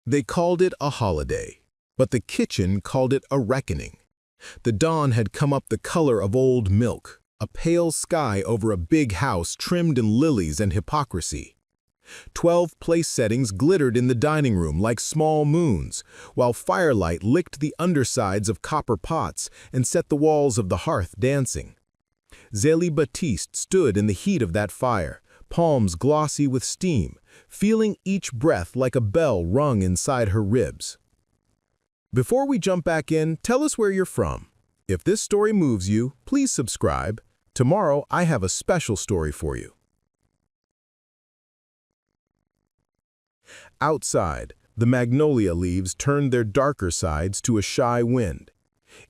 They called it a holiday, but the kitchen called it a reckoning. The dawn had come up the color of old milk, a pale sky over a big house trimmed in lilies and hypocrisy. 12 place settings glittered in the dining room like small moons, while firelight licked the undersides of copper pots and set the walls of the hearth dancing. Zélie Baptiste stood in the heat of that fire, palms glossy with steam, feeling each breath like a bell rung inside her ribs. Before we jump back in, tell us where you're from. If this story moves you, please subscribe. Tomorrow, I have a special story for you. Outside, the magnolia leaves turned their darker sides to a shy wind.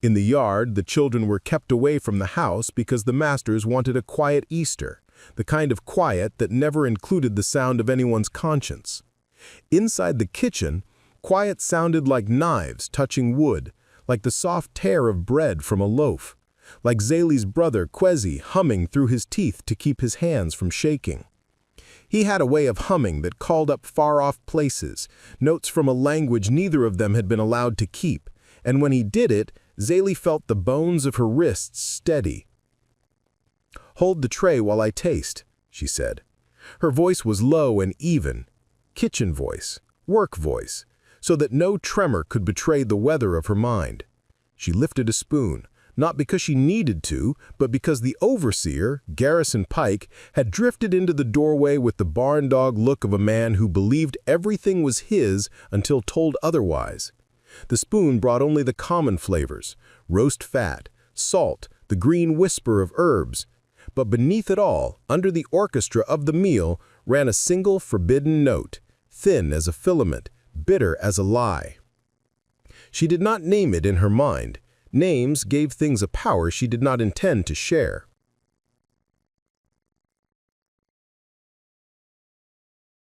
In the yard, the children were kept away from the house because the masters wanted a quiet Easter, the kind of quiet that never included the sound of anyone's conscience. Inside the kitchen, quiet sounded like knives touching wood, like the soft tear of bread from a loaf, like Zélie's brother Kwesi humming through his teeth to keep his hands from shaking. He had a way of humming that called up far-off places, notes from a language neither of them had been allowed to keep, and when he did it, Zélie felt the bones of her wrists steady. "Hold the tray while I taste," she said. Her voice was low and even, kitchen voice, work voice, so that no tremor could betray the weather of her mind. She lifted a spoon, not because she needed to, but because the overseer, Garrison Pike, had drifted into the doorway with the barn-dog look of a man who believed everything was his until told otherwise. The spoon brought only the common flavors, roast fat, salt, the green whisper of herbs. But beneath it all, under the orchestra of the meal, ran a single forbidden note, thin as a filament, bitter as a lie. She did not name it in her mind. Names gave things a power she did not intend to share.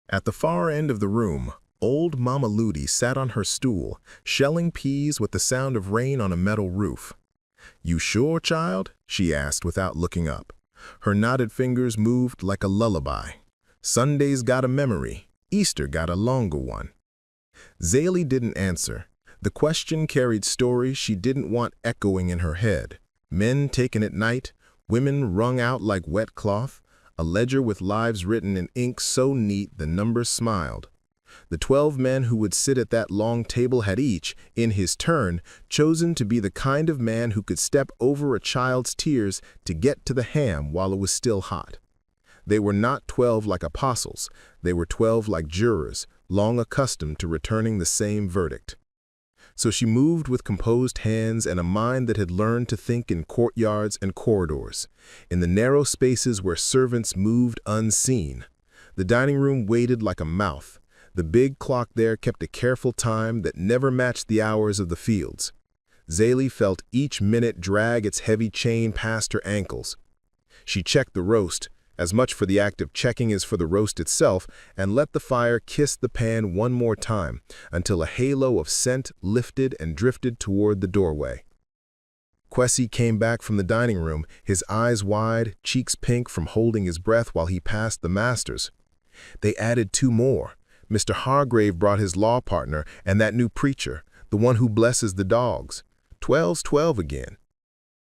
At the far end of the room, old Mama Ludi sat on her stool, shelling peas with the sound of rain on a metal roof. "You sure, child?" she asked without looking up. Her knotted fingers moved like a lullaby. "Sunday's got a memory. Easter got a longer one." Zélie didn't answer. The question carried stories she didn't want echoing in her head. Men taken at night, women wrung out like wet cloth, a ledger with lives written in ink so neat the numbers smiled. The 12 men who would sit at that long table had each, in his turn, chosen to be the kind of man who could step over a child's tears to get to the ham while it was still hot. They were not 12 like apostles, they were 12 like jurors, long accustomed to returning the same verdict. So she moved with composed hands and a mind that had learned to think in courtyards and corridors, in the narrow spaces where servants moved unseen. The dining room waited like a mouth. The big clock there kept a careful time that never matched the hours of the fields. Zélie felt each minute drag its heavy chain past her ankles. She checked the roast, as much for the act of checking as for the roast itself, and let the fire kiss the pan one more time, until a halo of scent lifted and drifted toward the doorway. Kwesi came back from the dining room, his eyes wide, cheeks pink from holding his breath while he passed the masters. They added 2 more. Mr. Hargrave brought his law partner and that new preacher, the one who blesses the dogs. 12's 12 again.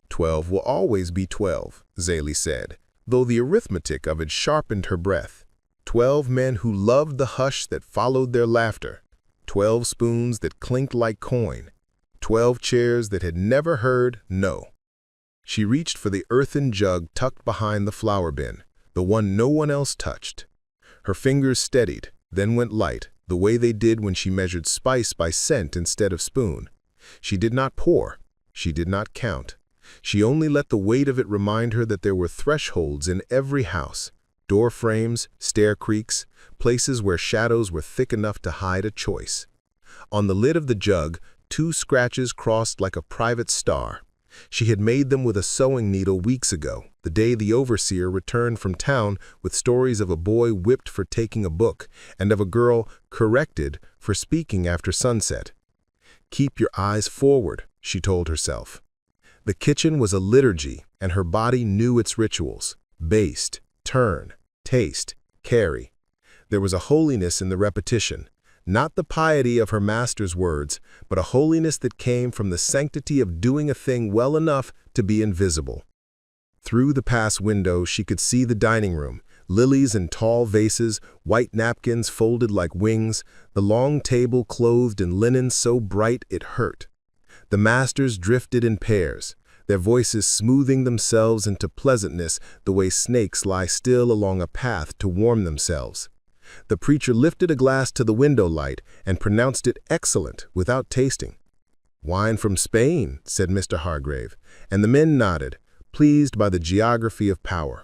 12 will always be 12, Zélie said, though the arithmetic of it sharpened her breath. 12 men who loved the hush that followed their laughter. 12 spoons that clinked like coin. 12 chairs that had never heard no. She reached for the earthen jug tucked behind the flour bin, the one no one else touched. Her fingers steadied, then went light, the way they did when she measured spice by cent instead of spoon. She did not pour. She did not count. She only let the weight of it remind her that there were thresholds in every house, door frames, stair creaks, places where shadows were thick enough to hide a choice. On the lid of the jug, 2 scratches crossed like a private star. She had made them with a sewing needle weeks ago, the day the overseer returned from town with stories of a boy whipped for taking a book and of a girl corrected for speaking after sunset. "Keep your eyes forward," she told herself. The kitchen was a liturgy, and her body knew its rituals. Baste, turn, taste, carry. There was a holiness in the repetition, Not the piety of her master's words, but a holiness that came from the sanctity of doing a thing well enough to be invisible. Through the pass window, she could see the dining room, lilies in tall vases, white napkins folded like wings, the long table clothed in linen so bright it hurt. The masters drifted in pairs, their voices smoothing themselves into pleasantness the way snakes lie still along a path to warm themselves. The preacher lifted a glass to the window light and pronounced it excellent without tasting. "Wine from Spain," said Mr. Hargrave, and the men nodded, pleased by the geography of power.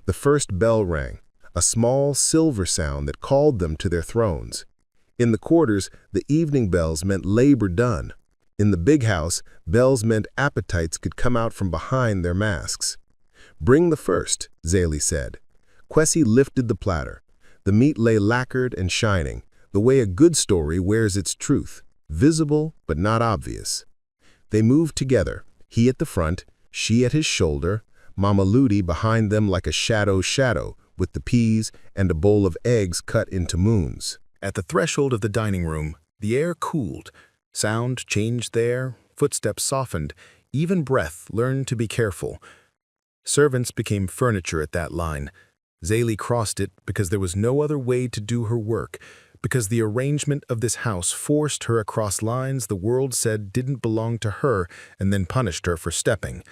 The first bell rang, a small silver sound that called them to their thrones. In the quarters, the evening bells meant labor done. In the big house, bells meant appetites could come out from behind their masks. "Bring the first," Zélie said. Kwesi lifted the platter. The meat lay lacquered and shining, the way a good story wears its truth, visible but not obvious. They moved together, he at the front, she at his shoulder, Mama Ludi behind them like a shadow, with the peas and a bowl of eggs cut into moons. At the threshold of the dining room, the air cooled. Sound changed there, footsteps softened, even breath learned to be careful. Servants became furniture at that line. Zélie crossed it because there was no other way to do her work, because the arrangement of this house forced her across lines the world said didn't belong to her and then punished her for stepping.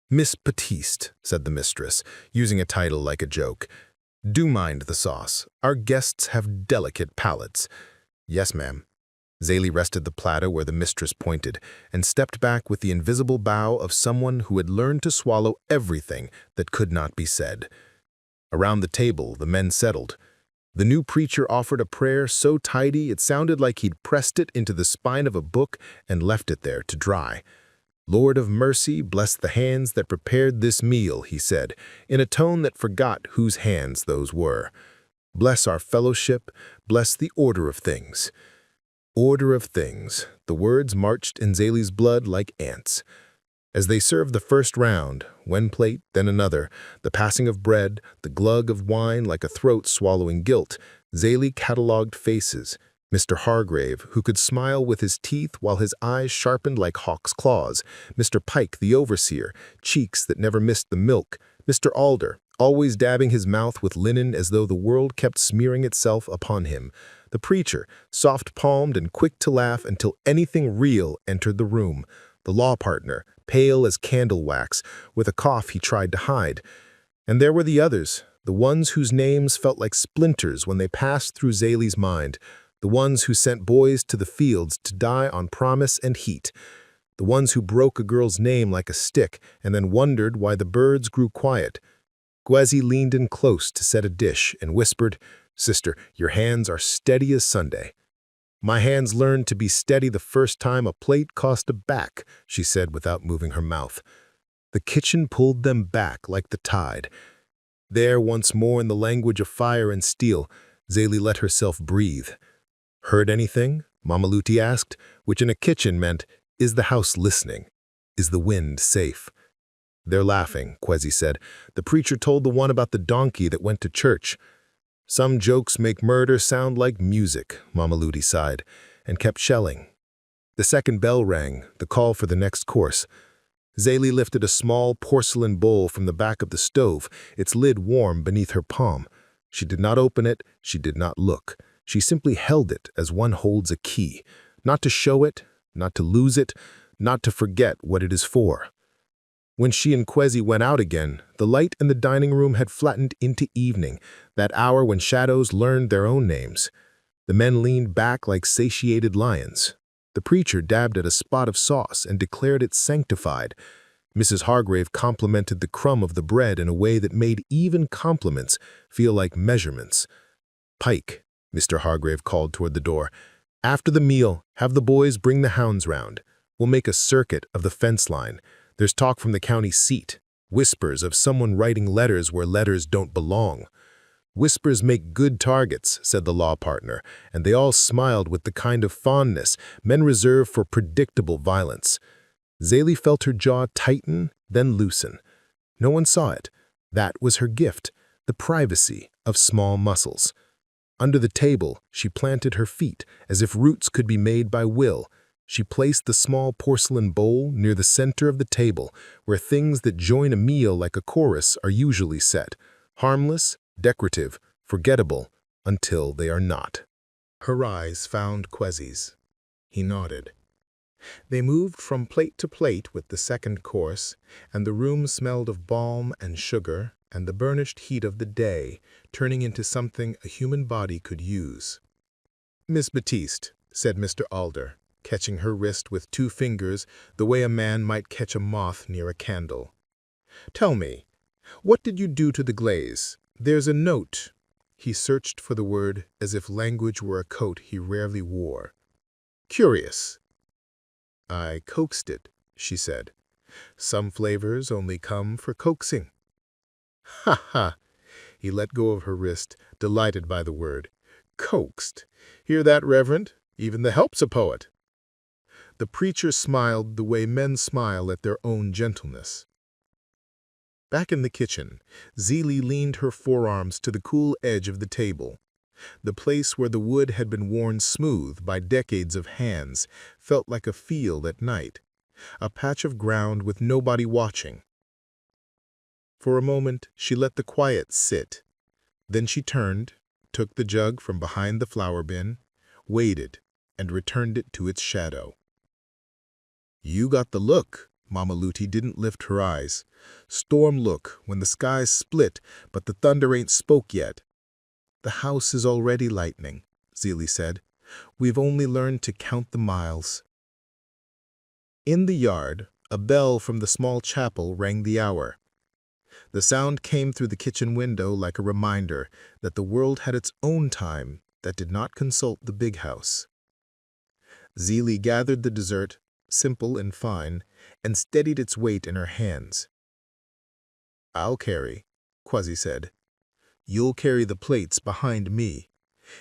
"Miss Baptiste," said the mistress, using a title like a joke. "Do mind the sauce. Our guests have delicate palates." "Yes, ma'am." Zélie rested the platter where the mistress pointed and stepped back with the invisible bow of someone who had learned to swallow everything that could not be said. Around the table, the men settled. The new preacher offered a prayer so tidy it sounded like he'd pressed it into the spine of a book and left it there to dry. "Lord of mercy, bless the hands that prepared this meal," he said, in a tone that forgot whose hands those were. "Bless our fellowship, bless the order of things." Order of things. The words marched in Zélie's blood like ants. As they served the first round, one plate, then another, the passing of bread, the glug of wine like a throat swallowing guilt, Zélie catalogued faces. Mr. Hargrave, who could smile with his teeth while his eyes sharpened like hawk's claws. Mr. Pike, the overseer, cheeks that never missed the milk. Mr. Alder, always dabbing his mouth with linen as though the world kept smearing itself upon him. The preacher, soft-palmed and quick to laugh until anything real entered the room. The law partner, pale as candle wax, with a cough he tried to hide. And there were the others, the ones whose names felt like splinters when they passed through Zélie's mind, the ones who sent boys to the fields to die on promise and heat, the ones who broke a girl's name like a stick and then wondered why the birds grew quiet. Kwesi leaned in close to set a dish and whispered, "Sister, your hands are steady as Sunday." "My hands learned to be steady the first time a plate cost a back," she said without moving her mouth. The kitchen pulled them back like the tide. There, once more in the language of fire and steel, Zélie let herself breathe. "Heard anything?" Mama Ludi asked, which in a kitchen meant, "Is the house listening? Is the wind safe?" "They're laughing," Kwesi said. "The preacher told the one about the donkey that went to church." "Some jokes make murder sound like music," Mama Ludi sighed, and kept shelling. The second bell rang, the call for the next course. Zélie lifted a small porcelain bowl from the back of the stove, its lid warm beneath her palm. She did not open it, she did not look. She simply held it as one holds a key, not to show it, not to lose it, not to forget what it is for. When she and Kwesi went out again, the light in the dining room had flattened into evening, that hour when shadows learned their own names. The men leaned back like satiated lions. The preacher dabbed at a spot of sauce and declared it sanctified. Mrs. Hargrave complimented the crumb of the bread in a way that made even compliments feel like measurements. "Pike," Mr. Hargrave called toward the door. "After the meal, have the boys bring the hounds round. We'll make a circuit of the fence line. There's talk from the county seat, whispers of someone writing letters where letters don't belong." "Whispers make good targets," said the law partner, and they all smiled with the kind of fondness men reserve for predictable violence. Zélie felt her jaw tighten, then loosen. No one saw it. That was her gift, the privacy of small muscles. Under the table, she planted her feet, as if roots could be made by will. She placed the small porcelain bowl near the center of the table, where things that join a meal like a chorus are usually set. Harmless, decorative, forgettable, until they are not. Her eyes found Quezzy's. He nodded. They moved from plate to plate with the second course, and the room smelled of balm and sugar and the burnished heat of the day, turning into something a human body could use. "Miss Baptiste," said Mr. Alder, catching her wrist with 2 fingers the way a man might catch a moth near a candle. "Tell me, what did you do to the glaze? There's a note." He searched for the word as if language were a coat he rarely wore. "Curious." "I coaxed it," she said. "Some flavors only come for coaxing." "Ha ha!" He let go of her wrist, delighted by the word. "Coaxed. Hear that, Reverend? Even the help's a poet." The preacher smiled the way men smile at their own gentleness. Back in the kitchen, Zelie leaned her forearms to the cool edge of the table. The place where the wood had been worn smooth by decades of hands felt like a field at night, a patch of ground with nobody watching. For a moment, she let the quiet sit. Then she turned, took the jug from behind the flour bin, waited, and returned it to its shadow. "You got the look." Mama Looty didn't lift her eyes. "Storm look, when the skies split, but the thunder ain't spoke yet." "The house is already lightning," Zelie said. "We've only learned to count the miles." In the yard, a bell from the small chapel rang the hour. The sound came through the kitchen window like a reminder that the world had its own time that did not consult the big house. Zelie gathered the dessert, simple and fine, and steadied its weight in her hands. "I'll carry," Quezzy said. "You'll carry the plates behind me."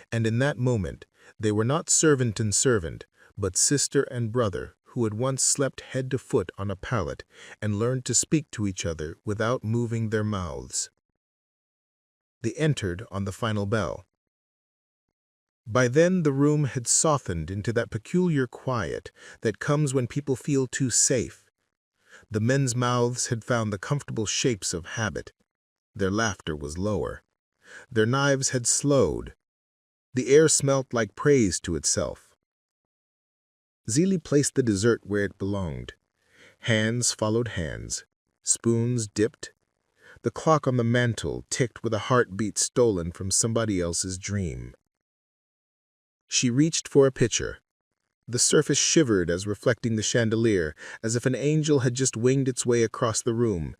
And in that moment, they were not servant and servant, but sister and brother who had once slept head to foot on a pallet and learned to speak to each other without moving their mouths. They entered on the final bell. By then the room had softened into that peculiar quiet that comes when people feel too safe. The men's mouths had found the comfortable shapes of habit. Their laughter was lower. Their knives had slowed. The air smelt like praise to itself. Zelie placed the dessert where it belonged. Hands followed hands. Spoons dipped. The clock on the mantel ticked with a heartbeat stolen from somebody else's dream. She reached for a pitcher. The surface shivered as reflecting the chandelier, as if an angel had just winged its way across the room.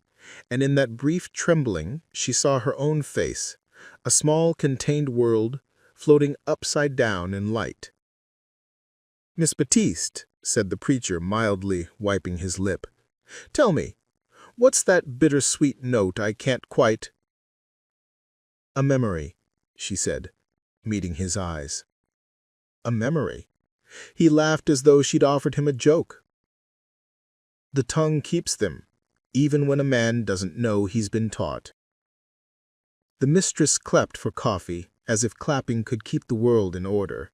And in that brief trembling, she saw her own face, a small contained world, floating upside down in light. "Miss Baptiste," said the preacher mildly, wiping his lip, "tell me, what's that bittersweet note I can't quite—" "A memory," she said, meeting his eyes. "A memory?" He laughed as though she'd offered him a joke. "The tongue keeps them, even when a man doesn't know he's been taught." The mistress clapped for coffee, as if clapping could keep the world in order.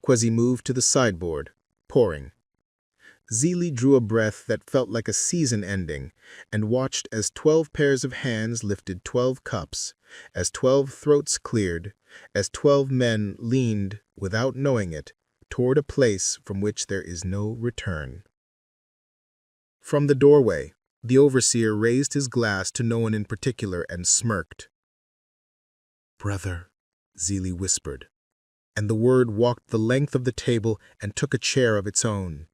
Quezzy moved to the sideboard, pouring. Zelie drew a breath that felt like a season ending, and watched as 12 pairs of hands lifted 12 cups, as 12 throats cleared, as 12 men leaned, without knowing it, toward a place from which there is no return. From the doorway, the overseer raised his glass to no one in particular and smirked. "Brother," Zelie whispered, and the word walked the length of the table and took a chair of its own.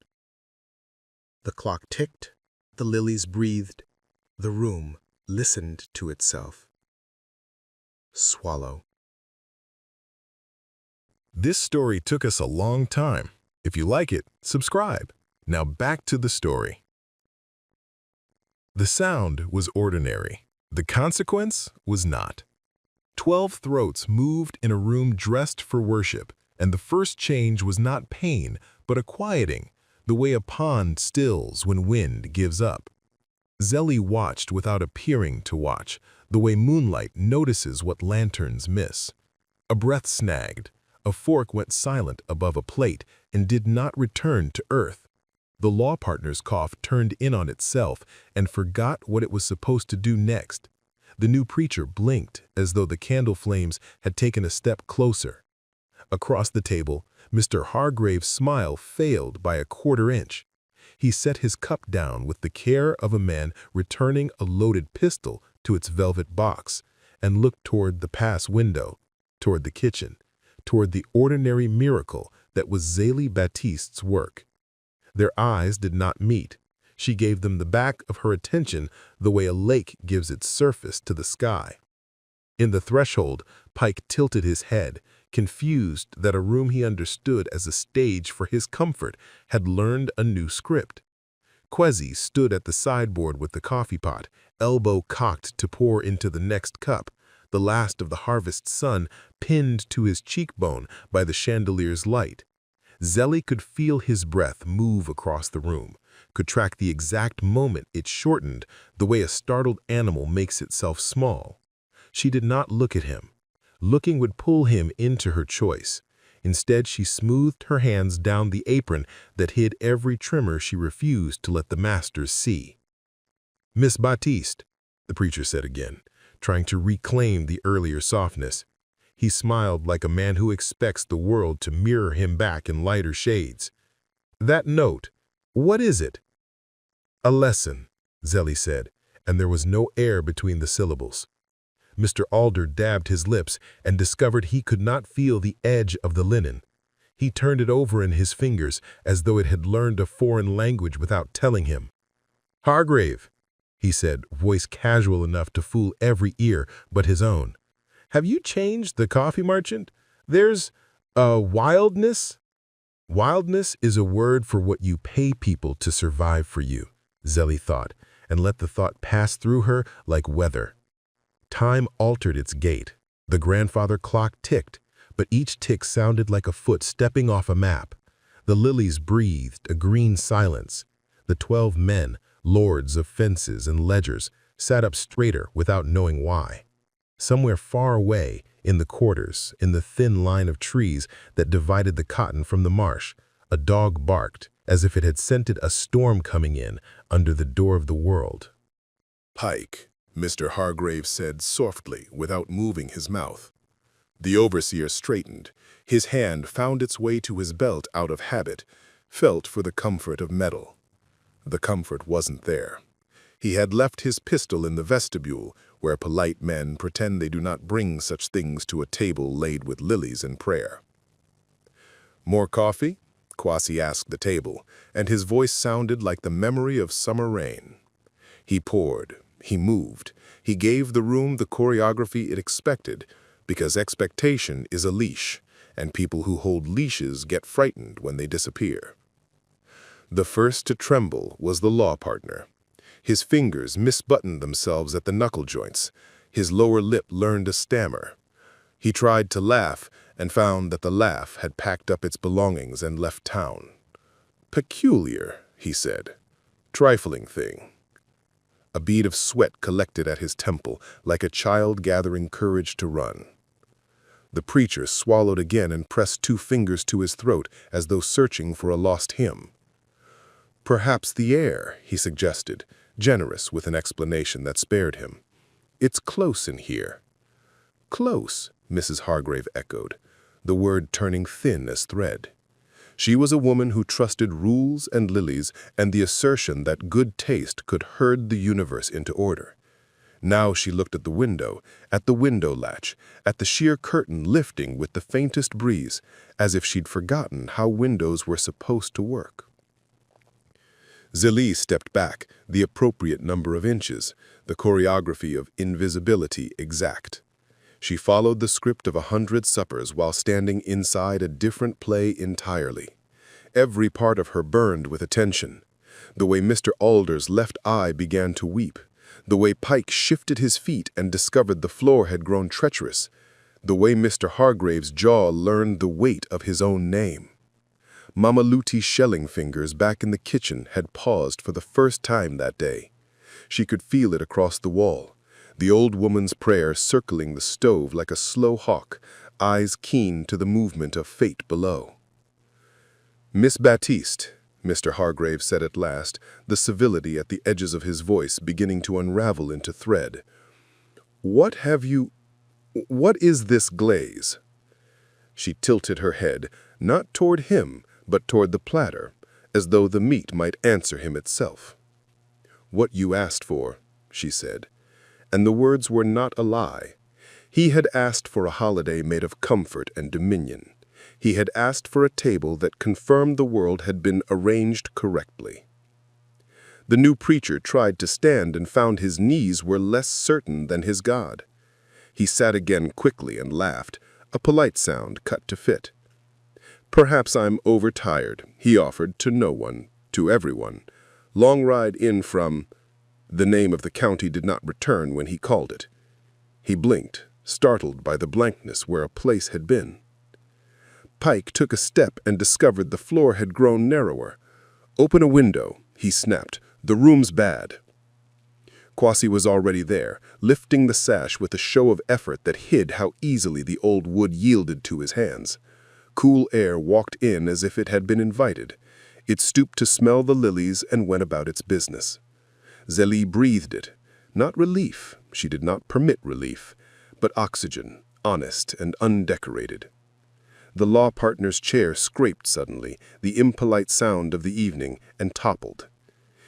The clock ticked, the lilies breathed, the room listened to itself. Swallow. This story took us a long time. If you like it, subscribe. Now back to the story. The sound was ordinary. The consequence was not. 12 throats moved in a room dressed for worship, and the first change was not pain, but a quieting, the way a pond stills when wind gives up. Zelie watched without appearing to watch, the way moonlight notices what lanterns miss. A breath snagged. A fork went silent above a plate and did not return to earth. The law partner's cough turned in on itself and forgot what it was supposed to do next. The new preacher blinked as though the candle flames had taken a step closer. Across the table, Mr. Hargrave's smile failed by a quarter-inch. He set his cup down with the care of a man returning a loaded pistol to its velvet box and looked toward the pass window, toward the kitchen, toward the ordinary miracle that was Zélie Baptiste's work. Their eyes did not meet. She gave them the back of her attention the way a lake gives its surface to the sky. In the threshold, Pike tilted his head, confused that a room he understood as a stage for his comfort had learned a new script. Kwesi stood at the sideboard with the coffee pot, elbow cocked to pour into the next cup, the last of the harvest sun pinned to his cheekbone by the chandelier's light. Zélie could feel his breath move across the room, could track the exact moment it shortened, the way a startled animal makes itself small. She did not look at him. Looking would pull him into her choice. Instead, she smoothed her hands down the apron that hid every tremor she refused to let the masters see. "Miss Baptiste," the preacher said again, trying to reclaim the earlier softness. He smiled like a man who expects the world to mirror him back in lighter shades. "That note, what is it?" "A lesson," Zélie said, and there was no air between the syllables. Mr. Alder dabbed his lips and discovered he could not feel the edge of the linen. He turned it over in his fingers as though it had learned a foreign language without telling him. "Hargrave," he said, voice casual enough to fool every ear but his own. "Have you changed the coffee merchant? There's a wildness?" "Wildness is a word for what you pay people to survive for you," Zélie thought, and let the thought pass through her like weather. Time altered its gait. The grandfather clock ticked, but each tick sounded like a foot stepping off a map. The lilies breathed a green silence. The 12 men, lords of fences and ledgers, sat up straighter without knowing why. Somewhere far away, in the quarters, in the thin line of trees that divided the cotton from the marsh, a dog barked as if it had scented a storm coming in under the door of the world. "Pike," Mr. Hargrave said softly without moving his mouth. The overseer straightened. His hand found its way to his belt out of habit, felt for the comfort of metal. The comfort wasn't there. He had left his pistol in the vestibule, where polite men pretend they do not bring such things to a table laid with lilies and prayer. "More coffee?" Kwesi asked the table, and his voice sounded like the memory of summer rain. He poured. He moved. He gave the room the choreography it expected, because expectation is a leash, and people who hold leashes get frightened when they disappear. The first to tremble was the law partner. His fingers misbuttoned themselves at the knuckle joints. His lower lip learned to stammer. He tried to laugh and found that the laugh had packed up its belongings and left town. "Peculiar," he said. "Trifling thing." A bead of sweat collected at his temple, like a child gathering courage to run. The preacher swallowed again and pressed 2 fingers to his throat as though searching for a lost hymn. "Perhaps the air," he suggested, generous with an explanation that spared him. "It's close in here." "Close," Mrs. Hargrave echoed, the word turning thin as thread. She was a woman who trusted rules and lilies and the assertion that good taste could herd the universe into order. Now she looked at the window latch, at the sheer curtain lifting with the faintest breeze, as if she'd forgotten how windows were supposed to work. Zélie stepped back, the appropriate number of inches, the choreography of invisibility exact. She followed the script of 100 suppers while standing inside a different play entirely. Every part of her burned with attention. The way Mr. Alder's left eye began to weep. The way Pike shifted his feet and discovered the floor had grown treacherous. The way Mr. Hargrave's jaw learned the weight of his own name. Mama Luti's shelling fingers back in the kitchen had paused for the first time that day. She could feel it across the wall. The old woman's prayer circling the stove like a slow hawk, eyes keen to the movement of fate below. "Miss Baptiste," Mr. Hargrave said at last, the civility at the edges of his voice beginning to unravel into thread. What is this glaze?" She tilted her head, not toward him, but toward the platter, as though the meat might answer him itself. "What you asked for," she said, and the words were not a lie. He had asked for a holiday made of comfort and dominion. He had asked for a table that confirmed the world had been arranged correctly. The new preacher tried to stand and found his knees were less certain than his God. He sat again quickly and laughed, a polite sound cut to fit. "Perhaps I'm overtired," he offered to no one, to everyone. "Long ride in from—" The name of the county did not return when he called it. He blinked, startled by the blankness where a place had been. Pike took a step and discovered the floor had grown narrower. "Open a window," he snapped. "The room's bad." Kwasi was already there, lifting the sash with a show of effort that hid how easily the old wood yielded to his hands. Cool air walked in as if it had been invited. It stooped to smell the lilies and went about its business. Zélie breathed it. Not relief, she did not permit relief, but oxygen, honest and undecorated. The law partner's chair scraped suddenly, the impolite sound of the evening, and toppled.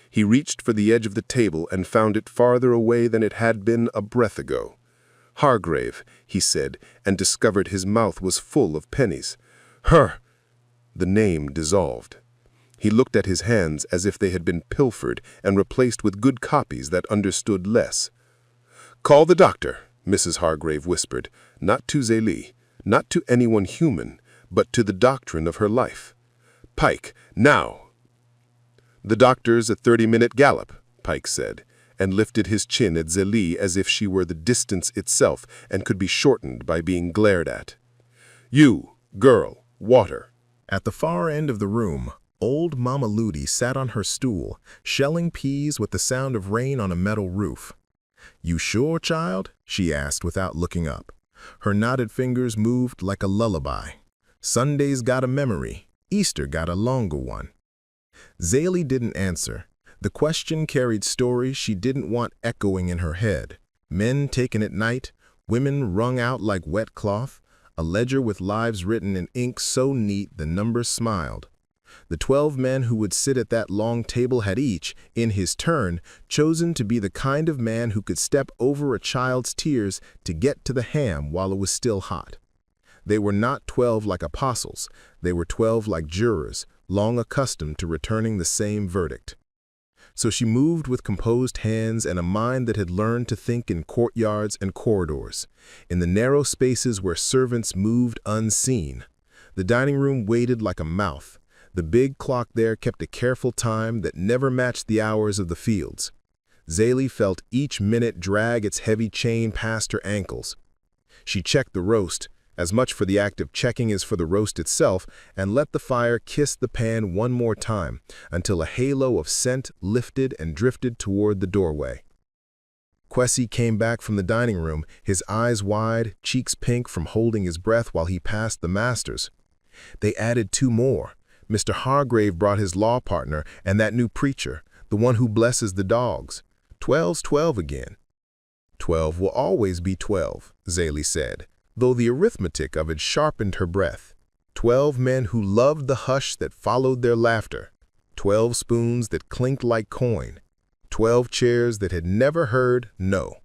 He reached for the edge of the table and found it farther away than it had been a breath ago. "Hargrave," he said, and discovered his mouth was full of pennies. "Her!" The name dissolved. He looked at his hands as if they had been pilfered and replaced with good copies that understood less. "Call the doctor," Mrs. Hargrave whispered, not to Zélie, not to anyone human, but to the doctrine of her life. "Pike, now!" "The doctor's a 30-minute gallop," Pike said, and lifted his chin at Zélie as if she were the distance itself and could be shortened by being glared at. "You, girl, water." At the far end of the room, old Mama Ludi sat on her stool, shelling peas with the sound of rain on a metal roof. "You sure, child?" she asked without looking up. Her knotted fingers moved like a lullaby. "Sunday's got a memory. Easter got a longer one." Zélie didn't answer. The question carried stories she didn't want echoing in her head. Men taken at night, women wrung out like wet cloth, a ledger with lives written in ink so neat the numbers smiled. The 12 men who would sit at that long table had each, in his turn, chosen to be the kind of man who could step over a child's tears to get to the ham while it was still hot. They were not 12 like apostles, they were 12 like jurors, long accustomed to returning the same verdict. So she moved with composed hands and a mind that had learned to think in courtyards and corridors, in the narrow spaces where servants moved unseen. The dining room waited like a mouth. The big clock there kept a careful time that never matched the hours of the fields. Zélie felt each minute drag its heavy chain past her ankles. She checked the roast, as much for the act of checking as for the roast itself, and let the fire kiss the pan one more time, until a halo of scent lifted and drifted toward the doorway. Kwasi came back from the dining room, his eyes wide, cheeks pink from holding his breath while he passed the masters. They added 2 more. Mr. Hargrave brought his law partner and that new preacher, the one who blesses the dogs. 12's 12 again. 12 will always be 12, Zélie said, though the arithmetic of it sharpened her breath. 12 men who loved the hush that followed their laughter. 12 spoons that clinked like coin. 12 chairs that had never heard no.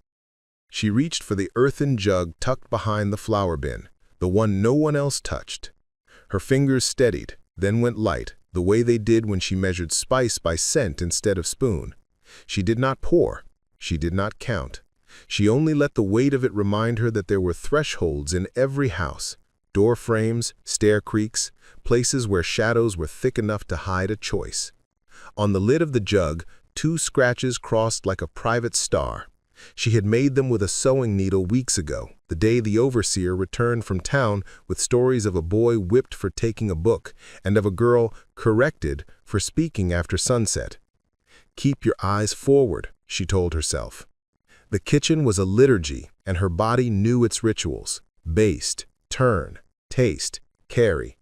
She reached for the earthen jug tucked behind the flour bin, the one no one else touched. Her fingers steadied, then went light, the way they did when she measured spice by cent instead of spoon. She did not pour. She did not count. She only let the weight of it remind her that there were thresholds in every house, door frames, stair creaks, places where shadows were thick enough to hide a choice. On the lid of the jug, 2 scratches crossed like a private star. She had made them with a sewing needle weeks ago, the day the overseer returned from town with stories of a boy whipped for taking a book and of a girl corrected for speaking after sunset. Keep your eyes forward, she told herself. The kitchen was a liturgy, and her body knew its rituals. Baste, turn, taste, carry.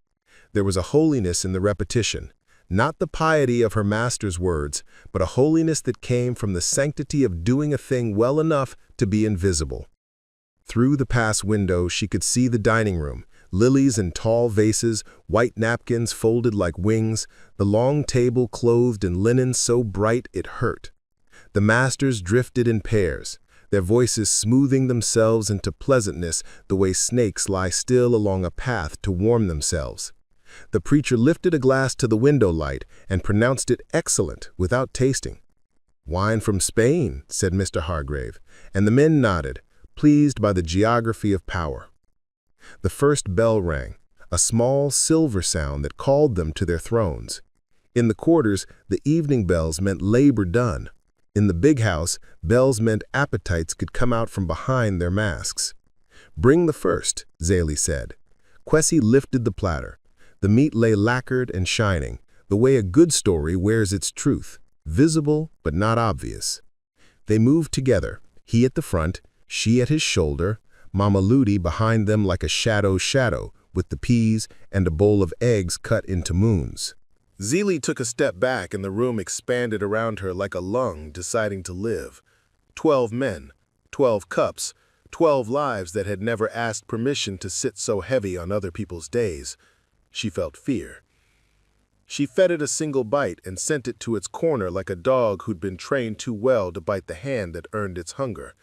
There was a holiness in the repetition, not the piety of her master's words, but a holiness that came from the sanctity of doing a thing well enough to be invisible. Through the pass window, she could see the dining room, lilies in tall vases, white napkins folded like wings, the long table clothed in linen so bright it hurt. The masters drifted in pairs, their voices smoothing themselves into pleasantness the way snakes lie still along a path to warm themselves. The preacher lifted a glass to the window light and pronounced it excellent without tasting. "Wine from Spain," said Mr. Hargrave, and the men nodded, pleased by the geography of power. The first bell rang, a small silver sound that called them to their thrones. In the quarters, the evening bells meant labor done. In the big house, bells meant appetites could come out from behind their masks. "Bring the first," Zaley said. Kwesi lifted the platter. The meat lay lacquered and shining, the way a good story wears its truth, visible but not obvious. They moved together, he at the front, she at his shoulder, Mama Ludi behind them like a shadow, with the peas and a bowl of eggs cut into moons. Zaley took a step back and the room expanded around her like a lung deciding to live. 12 men, 12 cups, 12 lives that had never asked permission to sit so heavy on other people's days. She felt fear. She fed it a single bite and sent it to its corner like a dog who'd been trained too well to bite the hand that earned its hunger.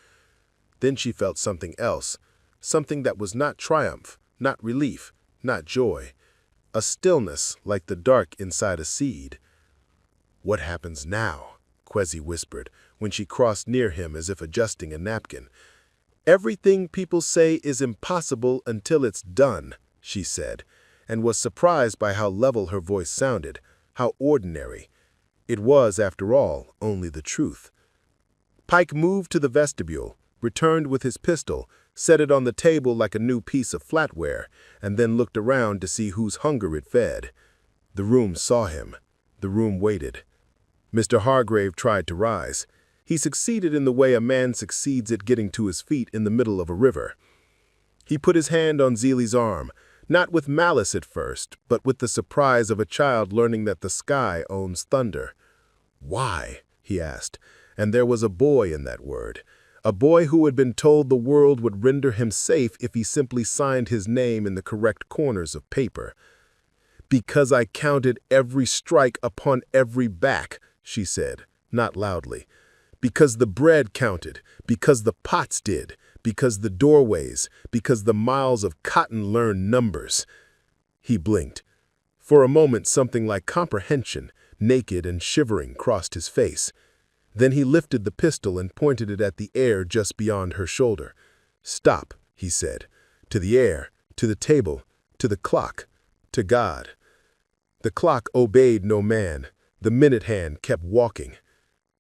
Then she felt something else, something that was not triumph, not relief, not joy. A stillness like the dark inside a seed. "What happens now?" Kwesi whispered when she crossed near him as if adjusting a napkin. "Everything people say is impossible until it's done," she said, and was surprised by how level her voice sounded, how ordinary. It was, after all, only the truth. Pike moved to the vestibule, returned with his pistol, set it on the table like a new piece of flatware, and then looked around to see whose hunger it fed. The room saw him. The room waited. Mr. Hargrave tried to rise. He succeeded in the way a man succeeds at getting to his feet in the middle of a river. He put his hand on Zaley's arm, not with malice at first, but with the surprise of a child learning that the sky owns thunder. "Why?" he asked, and there was a boy in that word. A boy who had been told the world would render him safe if he simply signed his name in the correct corners of paper. "Because I counted every strike upon every back," she said, not loudly. "Because the bread counted, because the pots did, because the doorways, because the miles of cotton learned numbers." He blinked. For a moment something like comprehension, naked and shivering, crossed his face. Then he lifted the pistol and pointed it at the air just beyond her shoulder. "Stop," he said. "To the air, to the table, to the clock, to God." The clock obeyed no man. The minute hand kept walking.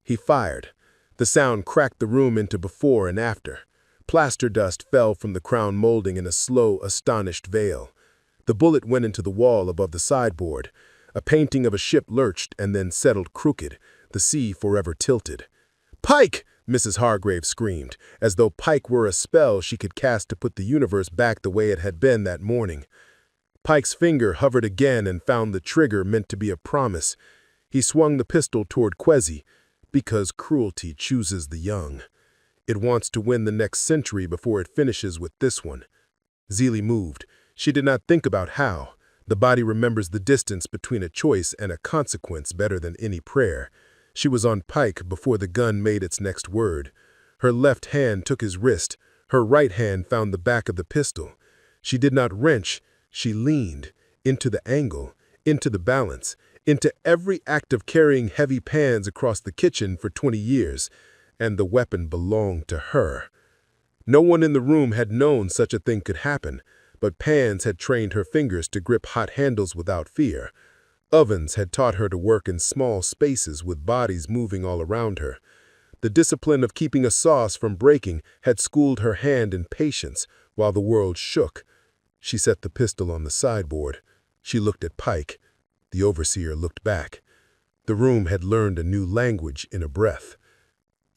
He fired. The sound cracked the room into before and after. Plaster dust fell from the crown molding in a slow, astonished veil. The bullet went into the wall above the sideboard. A painting of a ship lurched and then settled crooked, the sea forever tilted. "Pike!" Mrs. Hargrave screamed, as though Pike were a spell she could cast to put the universe back the way it had been that morning. Pike's finger hovered again and found the trigger meant to be a promise. He swung the pistol toward Kwesi, because cruelty chooses the young. It wants to win the next century before it finishes with this one. Zaley moved. She did not think about how. The body remembers the distance between a choice and a consequence better than any prayer. She was on Pike before the gun made its next word. Her left hand took his wrist. Her right hand found the back of the pistol. She did not wrench. She leaned into the angle, into the balance, into every act of carrying heavy pans across the kitchen for 20 years, and the weapon belonged to her. No one in the room had known such a thing could happen, but pans had trained her fingers to grip hot handles without fear. Ovens had taught her to work in small spaces with bodies moving all around her. The discipline of keeping a sauce from breaking had schooled her hand in patience while the world shook. She set the pistol on the sideboard. She looked at Pike. The overseer looked back. The room had learned a new language in a breath.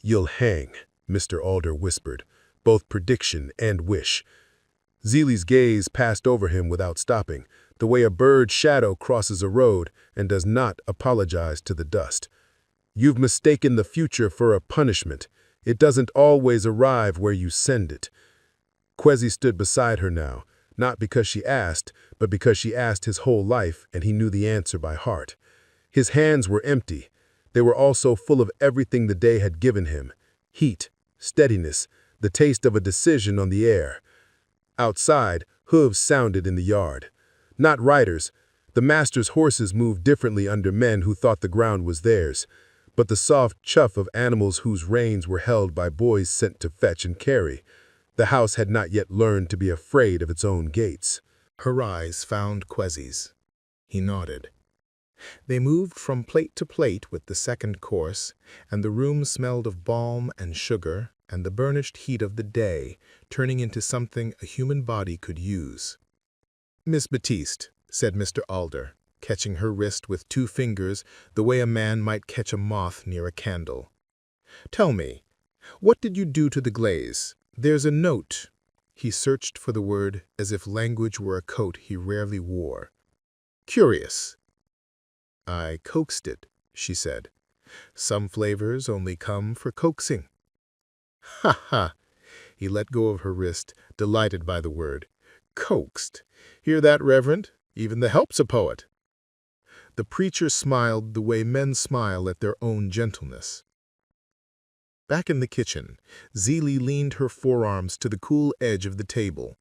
"You'll hang," Mr. Alder whispered, both prediction and wish. Zeely's gaze passed over him without stopping, the way a bird's shadow crosses a road and does not apologize to the dust. You've mistaken the future for a punishment. It doesn't always arrive where you send it. Kwezi stood beside her now, not because she asked, but because she asked his whole life and he knew the answer by heart. His hands were empty. They were also full of everything the day had given him: heat, steadiness, the taste of a decision on the air. Outside, hooves sounded in the yard. Not riders. The master's horses moved differently under men who thought the ground was theirs, but the soft chuff of animals whose reins were held by boys sent to fetch and carry. The house had not yet learned to be afraid of its own gates. Her eyes found Kwezi's. He nodded. They moved from plate to plate with the second course, and the room smelled of balm and sugar and the burnished heat of the day, turning into something a human body could use. "Miss Baptiste," said Mr. Alder, catching her wrist with 2 fingers the way a man might catch a moth near a candle. "Tell me, what did you do to the glaze? There's a note." He searched for the word as if language were a coat he rarely wore. "Curious." "I coaxed it," she said. "Some flavors only come for coaxing." "Ha ha!" He let go of her wrist, delighted by the word. "Coaxed. Hear that, Reverend? Even the help's a poet." The preacher smiled the way men smile at their own gentleness. Back in the kitchen, Zeely leaned her forearms to the cool edge of the table.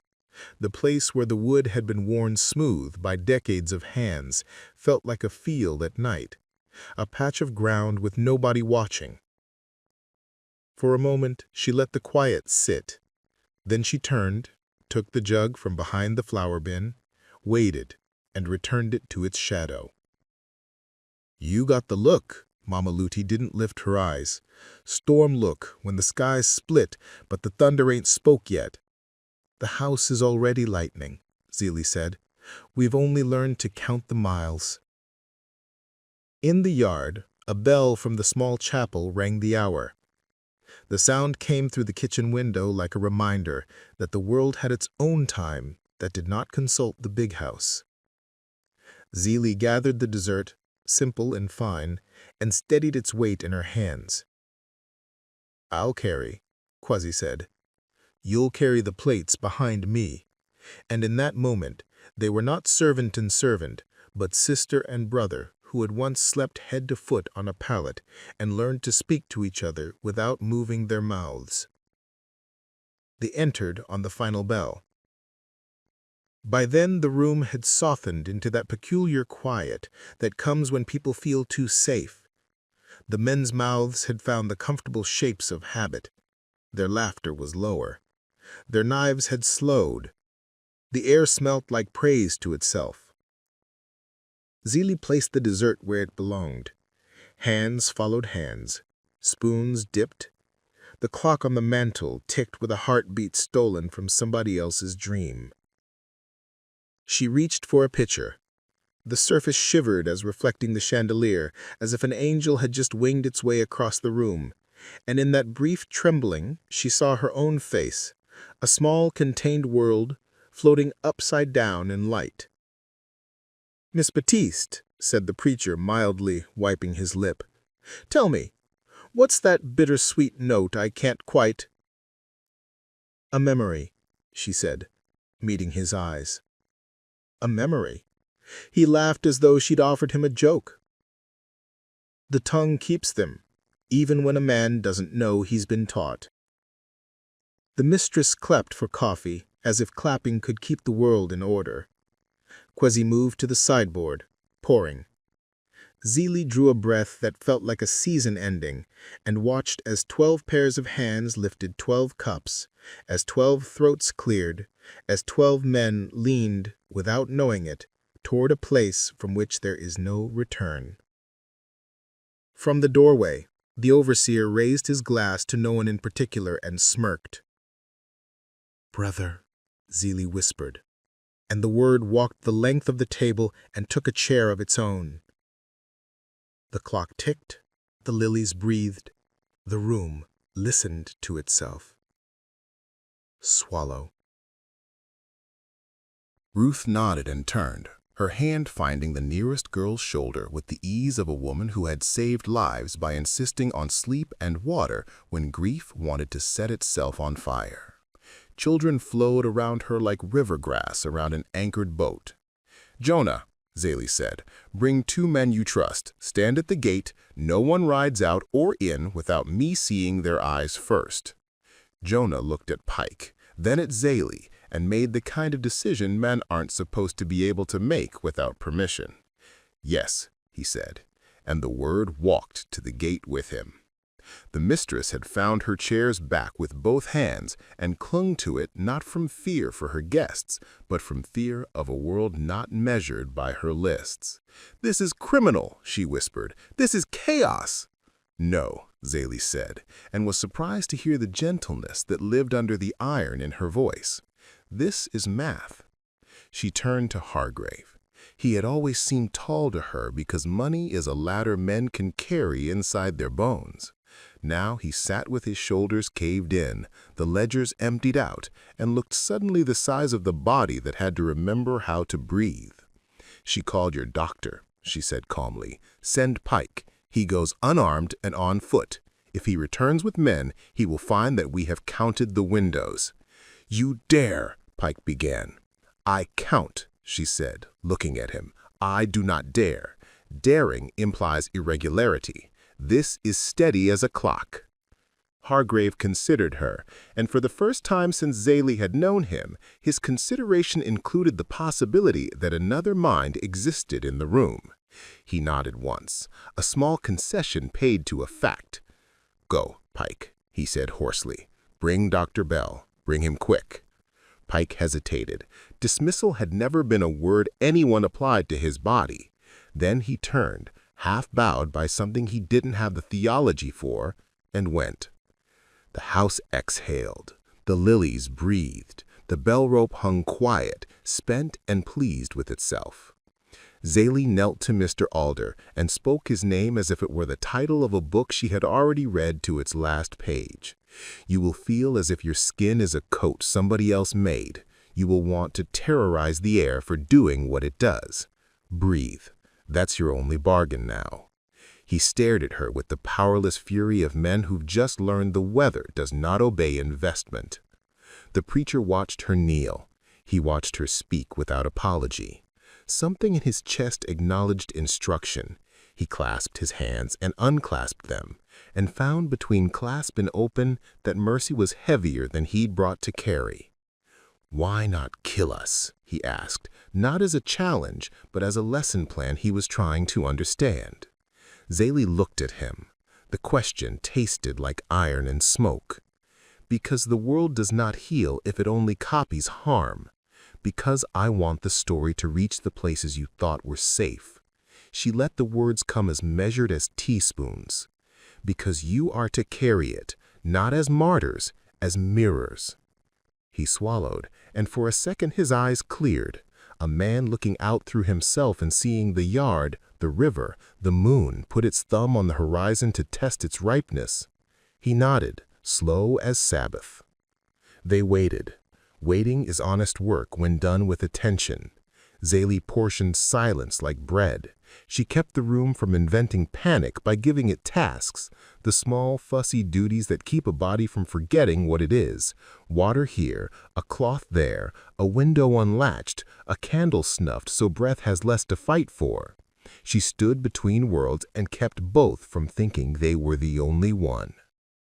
The place where the wood had been worn smooth by decades of hands felt like a field at night, a patch of ground with nobody watching. For a moment, she let the quiet sit. Then she turned, took the jug from behind the flour bin, waited, and returned it to its shadow. "You got the look." Mama Looty didn't lift her eyes. "Storm look, when the skies split, but the thunder ain't spoke yet." "The house is already lightning," Zeely said. "We've only learned to count the miles." In the yard, a bell from the small chapel rang the hour. The sound came through the kitchen window like a reminder that the world had its own time that did not consult the big house. Zeely gathered the dessert, simple and fine, and steadied its weight in her hands. "I'll carry," Kwezi said. "You'll carry the plates behind me." And in that moment, they were not servant and servant, but sister and brother who had once slept head to foot on a pallet and learned to speak to each other without moving their mouths. They entered on the final bell. By then the room had softened into that peculiar quiet that comes when people feel too safe. The men's mouths had found the comfortable shapes of habit. Their laughter was lower. Their knives had slowed. The air smelt like praise to itself. Zeely placed the dessert where it belonged. Hands followed hands. Spoons dipped. The clock on the mantel ticked with a heartbeat stolen from somebody else's dream. She reached for a pitcher. The surface shivered as reflecting the chandelier, as if an angel had just winged its way across the room. And in that brief trembling, she saw her own face, a small contained world, floating upside down in light. "Miss Baptiste," said the preacher mildly, wiping his lip, "tell me, what's that bittersweet note I can't quite—" "A memory," she said, meeting his eyes. "A memory?" He laughed as though she'd offered him a joke. "The tongue keeps them, even when a man doesn't know he's been taught." The mistress clapped for coffee, as if clapping could keep the world in order. Kwezi moved to the sideboard, pouring. Zeely drew a breath that felt like a season ending and watched as 12 pairs of hands lifted 12 cups, as 12 throats cleared, as 12 men leaned, without knowing it, toward a place from which there is no return. From the doorway, the overseer raised his glass to no one in particular and smirked. "Brother," Zeely whispered, and the word walked the length of the table and took a chair of its own. The clock ticked, the lilies breathed, the room listened to itself. Swallow. Ruth nodded and turned, her hand finding the nearest girl's shoulder with the ease of a woman who had saved lives by insisting on sleep and water when grief wanted to set itself on fire. Children flowed around her like river grass around an anchored boat. "Jonah," Zaley said, "bring 2 men you trust. Stand at the gate. No one rides out or in without me seeing their eyes first." Jonah looked at Pike, then at Zaley, and made the kind of decision men aren't supposed to be able to make without permission. "Yes," he said, and the word walked to the gate with him. The mistress had found her chair's back with both hands and clung to it not from fear for her guests, but from fear of a world not measured by her lists. "This is criminal," she whispered. "This is chaos." "No," Zaley said, and was surprised to hear the gentleness that lived under the iron in her voice. "This is math." She turned to Hargrave. He had always seemed tall to her because money is a ladder men can carry inside their bones. Now he sat with his shoulders caved in, the ledgers emptied out, and looked suddenly the size of the body that had to remember how to breathe. "She called your doctor," she said calmly. "Send Pike. He goes unarmed and on foot. If he returns with men, he will find that we have counted the windows." "You dare," Pike began. "I count," she said, looking at him. "I do not dare. Daring implies irregularity. This is steady as a clock." Hargrave considered her, and for the first time since Zaley had known him, his consideration included the possibility that another mind existed in the room. He nodded once, a small concession paid to a fact. "Go, Pike," he said hoarsely. "Bring Dr. Bell. Bring him quick." Pike hesitated. Dismissal had never been a word anyone applied to his body. Then he turned, half bowed by something he didn't have the theology for, and went. The house exhaled. The lilies breathed. The bell rope hung quiet, spent and pleased with itself. Zaley knelt to Mr. Alder and spoke his name as if it were the title of a book she had already read to its last page. "You will feel as if your skin is a coat somebody else made. You will want to terrorize the air for doing what it does. Breathe. That's your only bargain now." He stared at her with the powerless fury of men who've just learned the weather does not obey investment. The preacher watched her kneel. He watched her speak without apology. Something in his chest acknowledged instruction. He clasped his hands and unclasped them, and found between clasp and open that mercy was heavier than he'd brought to carry. "Why not kill us?" he asked, not as a challenge, but as a lesson plan he was trying to understand. Zaley looked at him. The question tasted like iron and smoke. "Because the world does not heal if it only copies harm. Because I want the story to reach the places you thought were safe." She let the words come as measured as teaspoons. "Because you are to carry it, not as martyrs, as mirrors." He swallowed, and for a second his eyes cleared. A man looking out through himself and seeing the yard, the river, the moon put its thumb on the horizon to test its ripeness. He nodded, slow as Sabbath. They waited. Waiting is honest work when done with attention. Zaley portioned silence like bread. She kept the room from inventing panic by giving it tasks, the small, fussy duties that keep a body from forgetting what it is. Water here, a cloth there, a window unlatched, a candle snuffed so breath has less to fight for. She stood between worlds and kept both from thinking they were the only one.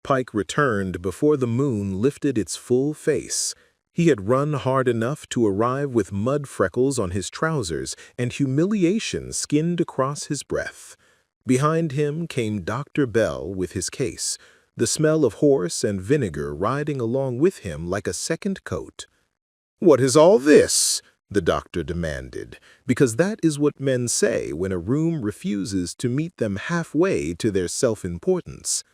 Pike returned before the moon lifted its full face. He had run hard enough to arrive with mud freckles on his trousers and humiliation skinned across his breath. Behind him came Dr. Bell with his case, the smell of horse and vinegar riding along with him like a second coat. "What is all this?" the doctor demanded, because that is what men say when a room refuses to meet them halfway to their self-importance.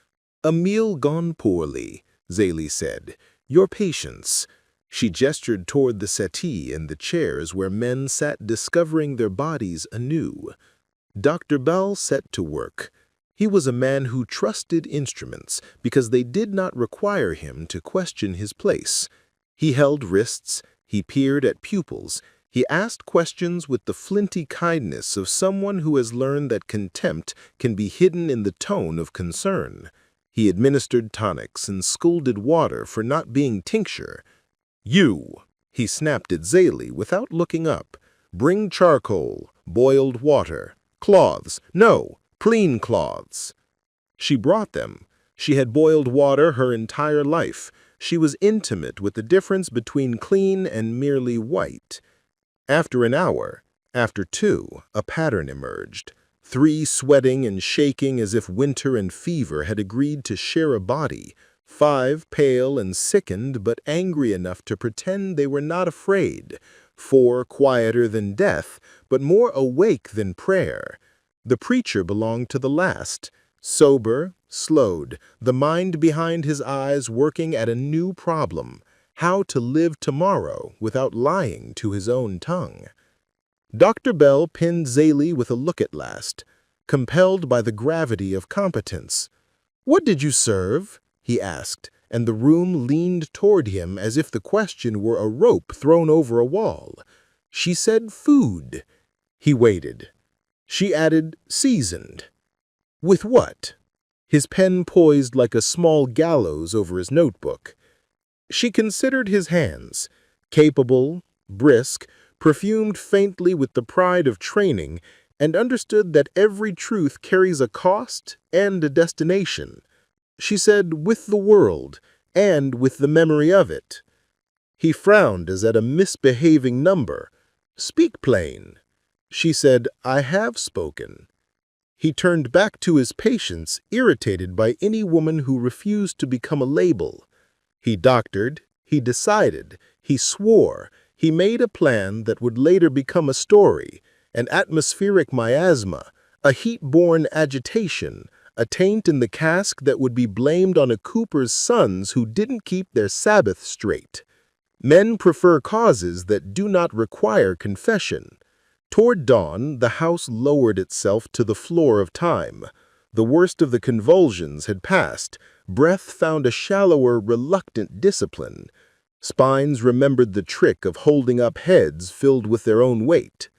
"A meal gone poorly," Zaley said. "Your patience." She gestured toward the settee and the chairs where men sat discovering their bodies anew. Dr. Bell set to work. He was a man who trusted instruments because they did not require him to question his place. He held wrists, he peered at pupils, He asked questions with the flinty kindness of someone who has learned that contempt can be hidden in the tone of concern. He administered tonics and scolded water for not being tincture. "You," he snapped at Zélie without looking up, "bring charcoal, boiled water, cloths, no, clean cloths." She brought them. She had boiled water her entire life. She was intimate with the difference between clean and merely white. After an hour, after two, a pattern emerged. 3 sweating and shaking as if winter and fever had agreed to share a body. 5 pale and sickened but angry enough to pretend they were not afraid. 4 quieter than death, but more awake than prayer. The preacher belonged to the last. Sober, slowed, the mind behind his eyes working at a new problem: how to live tomorrow without lying to his own tongue. Dr. Bell pinned Zélie with a look at last, compelled by the gravity of competence. "What did you serve?" he asked, and the room leaned toward him as if the question were a rope thrown over a wall. She said food. He waited. She added seasoned. With what? His pen poised like a small gallows over his notebook. She considered his hands, capable, brisk, perfumed faintly with the pride of training, and understood that every truth carries a cost and a destination. She said, with the world, and with the memory of it. He frowned as at a misbehaving number. "Speak plain." She said, "I have spoken." He turned back to his patients, irritated by any woman who refused to become a label. He doctored, he decided, he swore, he made a plan that would later become a story, an atmospheric miasma, a heat-borne agitation, a taint in the cask that would be blamed on a cooper's sons who didn't keep their Sabbath straight. Men prefer causes that do not require confession. Toward dawn, the house lowered itself to the floor of time. The worst of the convulsions had passed. Breath found a shallower, reluctant discipline. Spines remembered the trick of holding up heads filled with their own weight.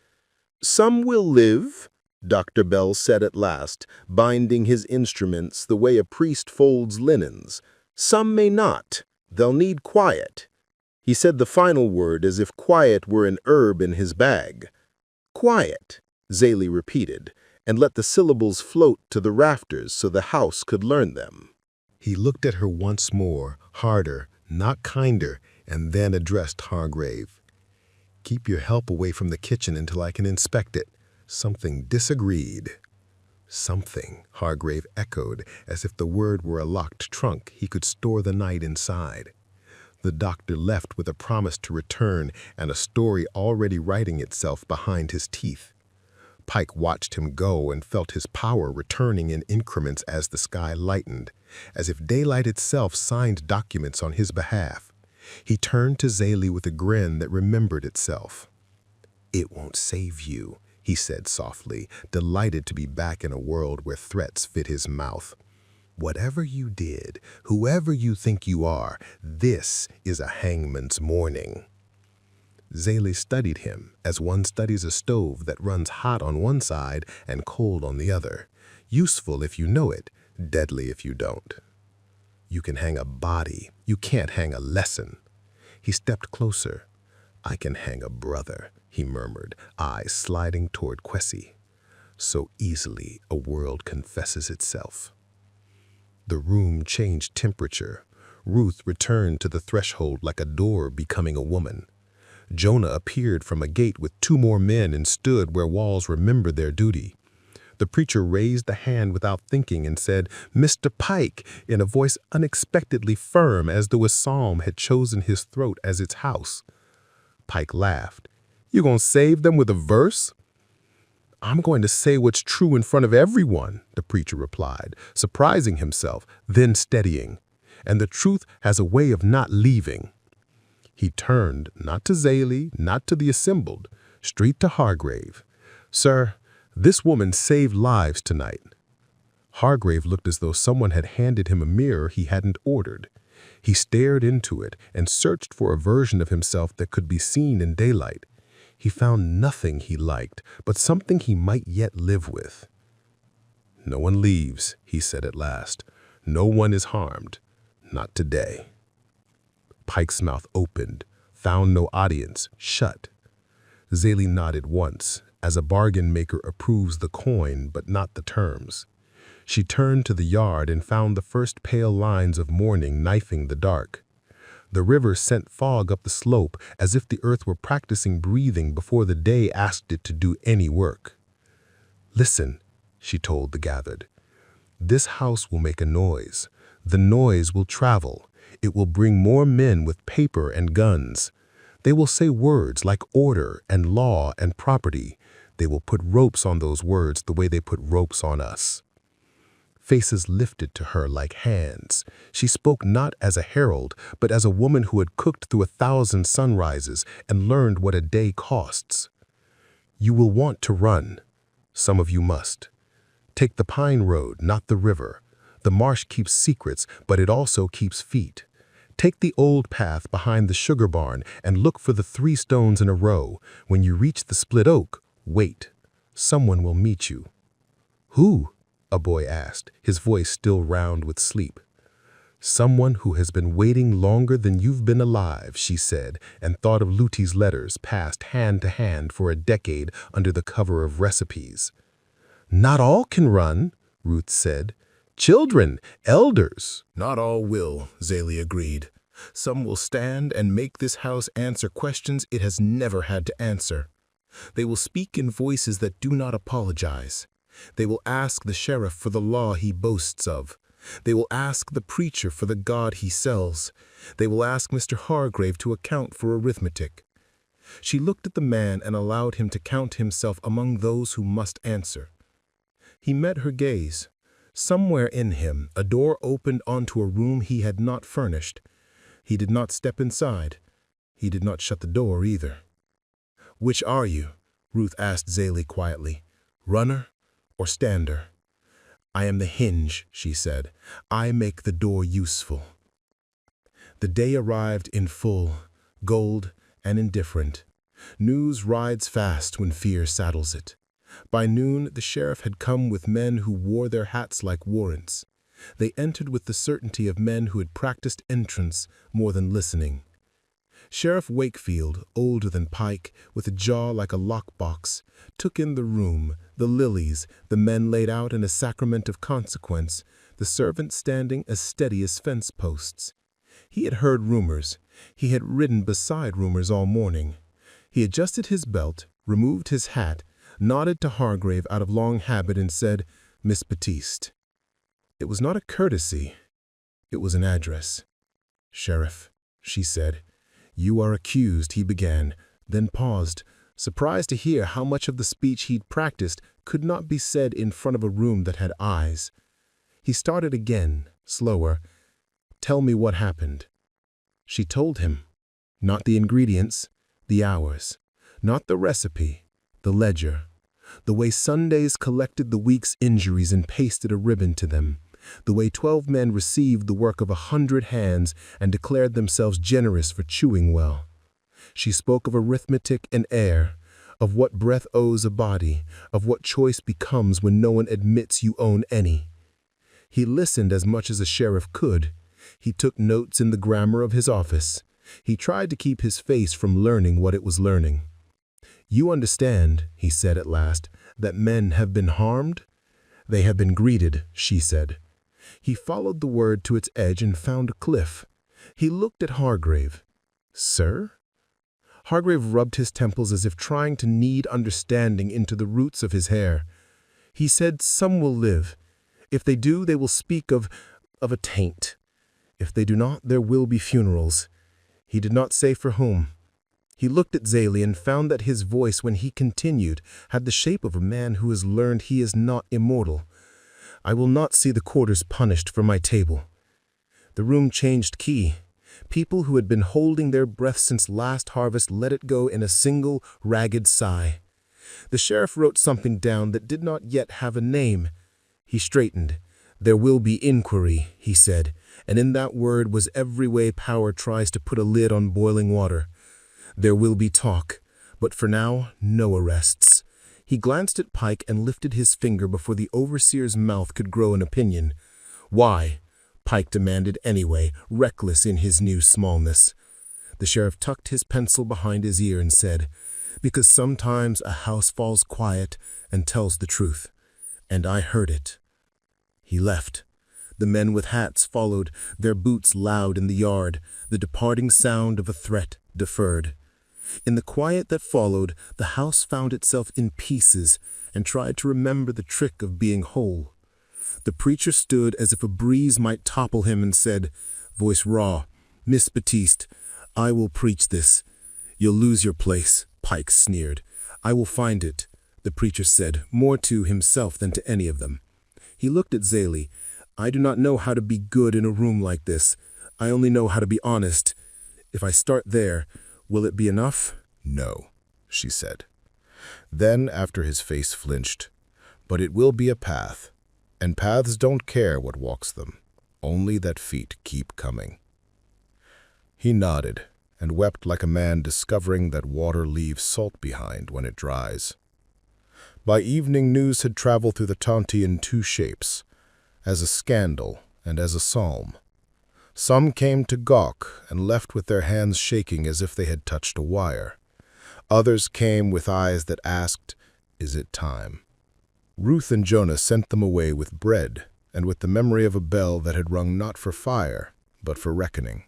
"Some will live," Dr. Bell said at last, binding his instruments the way a priest folds linens. "Some may not. They'll need quiet." He said the final word as if quiet were an herb in his bag. "Quiet," Zélie repeated, and let the syllables float to the rafters so the house could learn them. He looked at her once more, harder, not kinder, and then addressed Hargrave. "Keep your help away from the kitchen until I can inspect it. Something disagreed." "Something," Hargrave echoed, as if the word were a locked trunk he could store the night inside. The doctor left with a promise to return and a story already writing itself behind his teeth. Pike watched him go and felt his power returning in increments as the sky lightened, as if daylight itself signed documents on his behalf. He turned to Zélie with a grin that remembered itself. "It won't save you," he said softly, delighted to be back in a world where threats fit his mouth. "Whatever you did, whoever you think you are, this is a hangman's morning." Zélie studied him as one studies a stove that runs hot on one side and cold on the other. Useful if you know it, deadly if you don't. "You can hang a body, you can't hang a lesson." He stepped closer. "I can hang a brother," he murmured, eyes sliding toward Kwesi. "So easily a world confesses itself." The room changed temperature. Ruth returned to the threshold like a door becoming a woman. Jonah appeared from a gate with 2 more men and stood where walls remembered their duty. The preacher raised a hand without thinking and said, "Mr. Pike," in a voice unexpectedly firm as though a psalm had chosen his throat as its house. Pike laughed. "You gonna save them with a verse?" "I'm going to say what's true in front of everyone," the preacher replied, surprising himself, then steadying. "And the truth has a way of not leaving." He turned, not to Zélie, not to the assembled, straight to Hargrave. "Sir, this woman saved lives tonight." Hargrave looked as though someone had handed him a mirror he hadn't ordered. He stared into it and searched for a version of himself that could be seen in daylight. He found nothing he liked, but something he might yet live with. "No one leaves," he said at last. "No one is harmed. Not today." Pike's mouth opened, found no audience, shut. Zélie nodded once, as a bargain maker approves the coin but not the terms. She turned to the yard and found the first pale lines of morning knifing the dark. The river sent fog up the slope as if the earth were practicing breathing before the day asked it to do any work. "Listen," she told the gathered. "This house will make a noise. The noise will travel. It will bring more men with paper and guns. They will say words like order and law and property. They will put ropes on those words the way they put ropes on us." Faces lifted to her like hands. She spoke not as a herald, but as a woman who had cooked through 1,000 sunrises and learned what a day costs. "You will want to run. Some of you must. Take the pine road, not the river. The marsh keeps secrets, but it also keeps feet. Take the old path behind the sugar barn and look for the 3 stones in a row. When you reach the split oak, wait. Someone will meet you." "Who?" a boy asked, his voice still round with sleep. "Someone who has been waiting longer than you've been alive," she said, and thought of Luti's letters passed hand to hand for a decade under the cover of recipes. "Not all can run," Ruth said. "Children, elders." "Not all will," Zélie agreed. "Some will stand and make this house answer questions it has never had to answer. They will speak in voices that do not apologize. They will ask the sheriff for the law he boasts of. They will ask the preacher for the God he sells. They will ask Mr. Hargrave to account for arithmetic." She looked at the man and allowed him to count himself among those who must answer. He met her gaze. Somewhere in him, a door opened onto a room he had not furnished. He did not step inside. He did not shut the door either. "Which are you?" Ruth asked Zélie quietly. "Runner or stander?" "I am the hinge," she said. "I make the door useful." The day arrived in full, gold and indifferent. News rides fast when fear saddles it. By noon, the sheriff had come with men who wore their hats like warrants. They entered with the certainty of men who had practiced entrance more than listening. Sheriff Wakefield, older than Pike, with a jaw like a lockbox, took in the room, the lilies, the men laid out in a sacrament of consequence, the servants standing as steady as fence posts. He had heard rumors. He had ridden beside rumors all morning. He adjusted his belt, removed his hat, nodded to Hargrave out of long habit and said, "Miss Baptiste." It was not a courtesy. It was an address. "Sheriff," she said. "You are accused," he began, then paused, surprised to hear how much of the speech he'd practiced could not be said in front of a room that had eyes. He started again, slower. "Tell me what happened." She told him. Not the ingredients, the hours. Not the recipe, the ledger. The way Sundays collected the week's injuries and pasted a ribbon to them. The way 12 men received the work of 100 hands and declared themselves generous for chewing well. She spoke of arithmetic and air, of what breath owes a body, of what choice becomes when no one admits you own any. He listened as much as a sheriff could. He took notes in the grammar of his office. He tried to keep his face from learning what it was learning. "You understand," he said at last, "that men have been harmed?" "They have been greeted," she said. He followed the word to its edge and found a cliff. He looked at Hargrave. "Sir?" Hargrave rubbed his temples as if trying to knead understanding into the roots of his hair. He said, "Some will live. If they do, they will speak of a taint. If they do not, there will be funerals." He did not say for whom. He looked at Zélie and found that his voice, when he continued, had the shape of a man who has learned he is not immortal. "I will not see the quarters punished for my table." The room changed key. People who had been holding their breath since last harvest let it go in a single, ragged sigh. The sheriff wrote something down that did not yet have a name. He straightened. "There will be inquiry," he said, and in that word was every way power tries to put a lid on boiling water. "There will be talk, But for now, no arrests. He glanced at Pike and lifted his finger before the overseer's mouth could grow an opinion. Why? Pike demanded anyway, reckless in his new smallness. The sheriff tucked his pencil behind his ear and said, "Because sometimes a house falls quiet and tells the truth. And I heard it." He left. The men with hats followed, their boots loud in the yard, the departing sound of a threat deferred. In the quiet that followed, the house found itself in pieces and tried to remember the trick of being whole. The preacher stood as if a breeze might topple him and said, voice raw, "Miss Baptiste, I will preach this." "You'll lose your place," Pike sneered. "I will find it," the preacher said, more to himself than to any of them. He looked at Zélie. "I do not know how to be good in a room like this. I only know how to be honest. If I start there, will it be enough?" "No," she said. Then, after his face flinched, "But it will be a path, and paths don't care what walks them, only that feet keep coming." He nodded and wept like a man discovering that water leaves salt behind when it dries. By evening, news had traveled through the Tonti in two shapes, as a scandal and as a psalm. Some came to gawk and left with their hands shaking as if they had touched a wire. Others came with eyes that asked, "Is it time?" Ruth and Jonah sent them away with bread and with the memory of a bell that had rung not for fire, but for reckoning.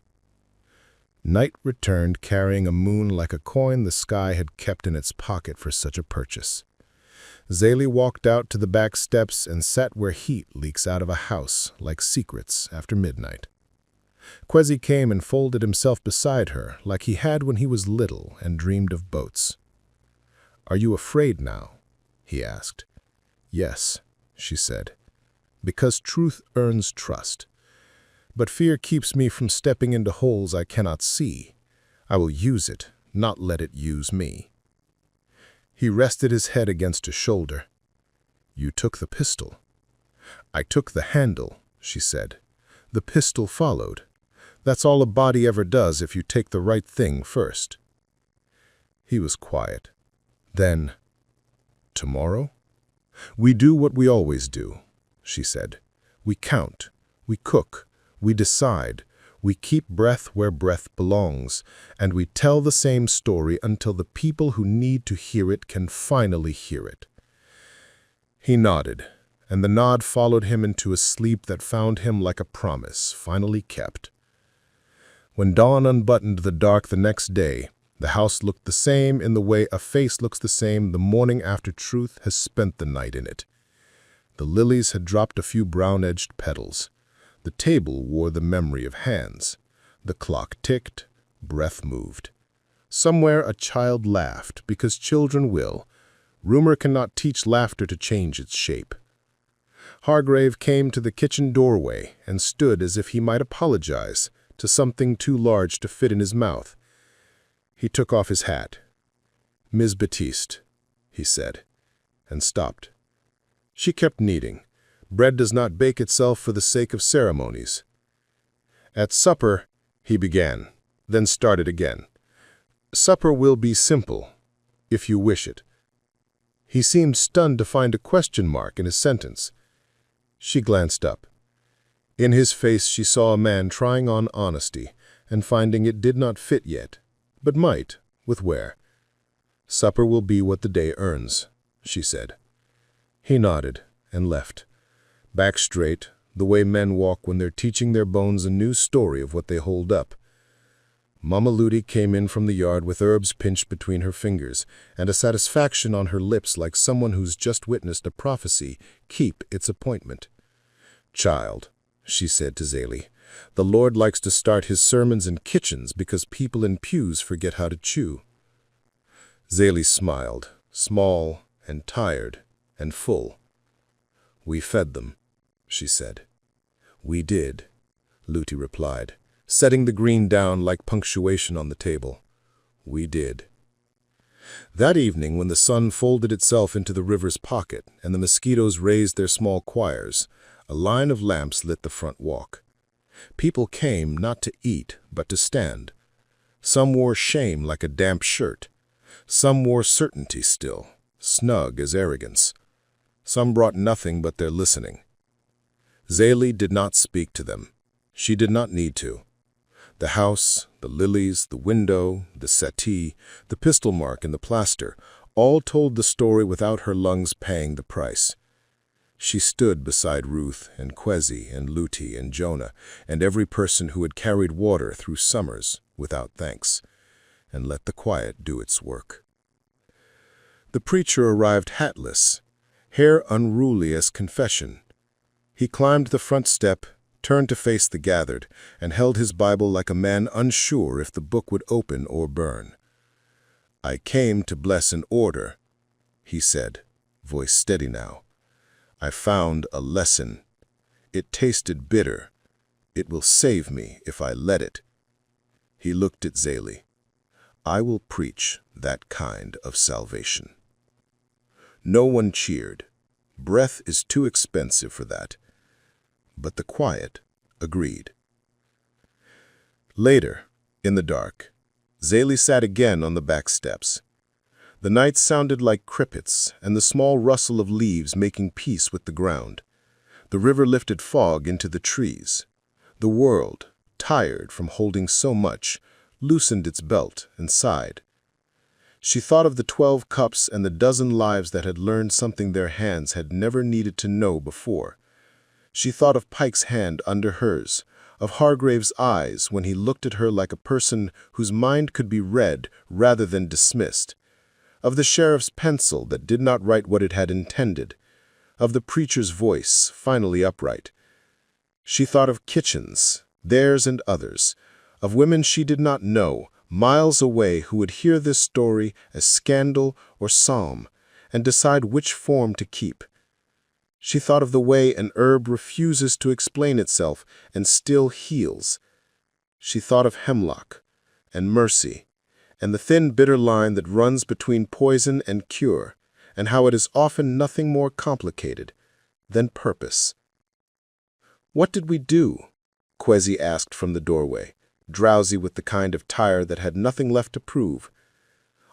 Night returned carrying a moon like a coin the sky had kept in its pocket for such a purchase. Zélie walked out to the back steps and sat where heat leaks out of a house like secrets after midnight. Kwesi came and folded himself beside her like he had when he was little and dreamed of boats. "Are you afraid now?" he asked. "Yes," she said, "because truth earns trust. But fear keeps me from stepping into holes I cannot see. I will use it, not let it use me." He rested his head against her shoulder. "You took the pistol." "I took the handle," she said. "The pistol followed. That's all a body ever does if you take the right thing first." He was quiet. Then, "Tomorrow? We do what we always do," she said. "We count, we cook, we decide, we keep breath where breath belongs, and we tell the same story until the people who need to hear it can finally hear it." He nodded, and the nod followed him into a sleep that found him like a promise finally kept. When dawn unbuttoned the dark the next day, the house looked the same in the way a face looks the same the morning after truth has spent the night in it. The lilies had dropped a few brown-edged petals. The table wore the memory of hands. The clock ticked, breath moved. Somewhere a child laughed, because children will. Rumor cannot teach laughter to change its shape. Hargrave came to the kitchen doorway and stood as if he might apologize to something too large to fit in his mouth. He took off his hat. "Ms. Baptiste," he said, and stopped. She kept kneading. Bread does not bake itself for the sake of ceremonies. "At supper," he began, then started again. "Supper will be simple, if you wish it." He seemed stunned to find a question mark in his sentence. She glanced up. In his face she saw a man trying on honesty and finding it did not fit yet, but might, with wear. "Supper will be what the day earns," she said. He nodded and left. Back straight, the way men walk when they're teaching their bones a new story of what they hold up. Mama Ludi came in from the yard with herbs pinched between her fingers and a satisfaction on her lips like someone who's just witnessed a prophecy keep its appointment. "Child," she said to Zélie, "the Lord likes to start his sermons in kitchens because people in pews forget how to chew." Zélie smiled, small and tired and full. "We fed them," she said. "We did," Ludi replied, setting the green down like punctuation on the table. "We did." That evening, when the sun folded itself into the river's pocket and the mosquitoes raised their small choirs, a line of lamps lit the front walk. People came not to eat, but to stand. Some wore shame like a damp shirt. Some wore certainty still, snug as arrogance. Some brought nothing but their listening. Zélie did not speak to them. She did not need to. The house, the lilies, the window, the settee, the pistol mark in the plaster, all told the story without her lungs paying the price. She stood beside Ruth and Kwesi and Luti and Jonah and every person who had carried water through summers without thanks, and let the quiet do its work. The preacher arrived hatless, hair unruly as confession. He climbed the front step, turned to face the gathered, and held his Bible like a man unsure if the book would open or burn. "I came to bless an order," he said, voice steady now. "I found a lesson. It tasted bitter. It will save me if I let it." He looked at Zélie. "I will preach that kind of salvation." No one cheered. Breath is too expensive for that. But the quiet agreed. Later, in the dark, Zélie sat again on the back steps. The night sounded like crickets and the small rustle of leaves making peace with the ground. The river lifted fog into the trees. The world, tired from holding so much, loosened its belt and sighed. She thought of the 12 cups and the dozen lives that had learned something their hands had never needed to know before. She thought of Pike's hand under hers, of Hargrave's eyes when he looked at her like a person whose mind could be read rather than dismissed, of the sheriff's pencil that did not write what it had intended, of the preacher's voice, finally upright. She thought of kitchens, theirs and others, of women she did not know, miles away, who would hear this story as scandal or psalm and decide which form to keep. She thought of the way an herb refuses to explain itself and still heals. She thought of hemlock and mercy and the thin, bitter line that runs between poison and cure, and how it is often nothing more complicated than purpose. "What did we do?" Kwesi asked from the doorway, drowsy with the kind of tire that had nothing left to prove.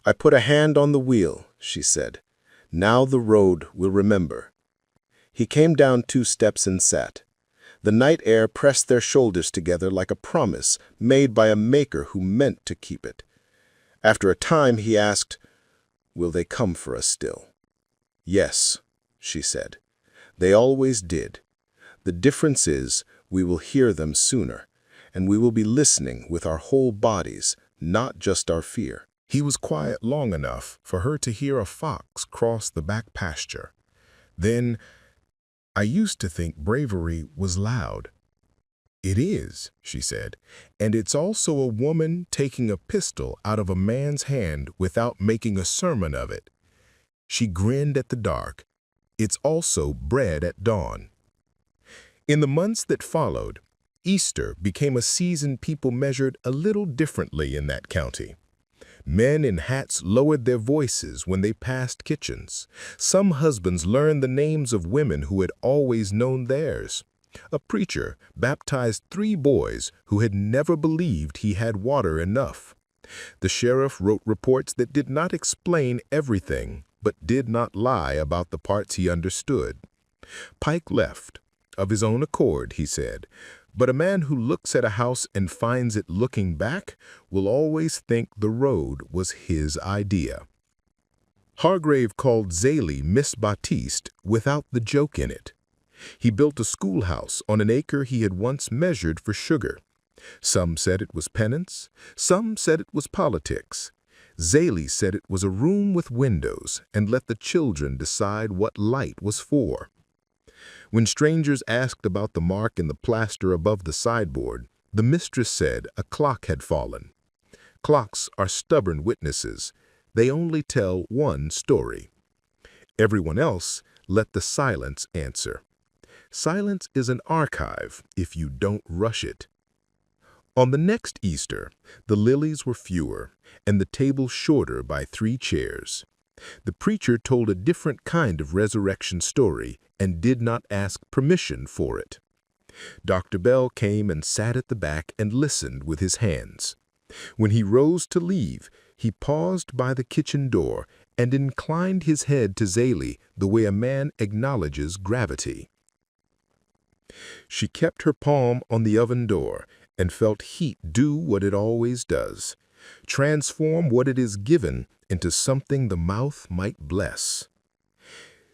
"I put a hand on the wheel," she said. "Now the road will remember." He came down 2 steps and sat. The night air pressed their shoulders together like a promise made by a maker who meant to keep it. After a time he asked, "Will they come for us still?" "Yes," she said. "They always did. The difference is we will hear them sooner, and we will be listening with our whole bodies, not just our fear." He was quiet long enough for her to hear a fox cross the back pasture. Then, "I used to think bravery was loud." "It is," she said, "and it's also a woman taking a pistol out of a man's hand without making a sermon of it." She grinned at the dark. "It's also bread at dawn." In the months that followed, Easter became a season people measured a little differently in that county. Men in hats lowered their voices when they passed kitchens. Some husbands learned the names of women who had always known theirs. A preacher baptized 3 boys who had never believed he had water enough. The sheriff wrote reports that did not explain everything, but did not lie about the parts he understood. Pike left, of his own accord, he said, but a man who looks at a house and finds it looking back will always think the road was his idea. Hargrave called Zélie Miss Baptiste without the joke in it. He built a schoolhouse on an acre he had once measured for sugar. Some said it was penance, some said it was politics. Zélie said it was a room with windows and let the children decide what light was for. When strangers asked about the mark in the plaster above the sideboard, the mistress said a clock had fallen. Clocks are stubborn witnesses. They only tell one story. Everyone else let the silence answer. Silence is an archive if you don't rush it. On the next Easter, the lilies were fewer and the table shorter by 3 chairs. The preacher told a different kind of resurrection story and did not ask permission for it. Dr. Bell came and sat at the back and listened with his hands. When he rose to leave, He paused by the kitchen door and inclined his head to Zélie the way a man acknowledges gravity. She kept her palm on the oven door and felt heat do what it always does, transform what it is given into something the mouth might bless.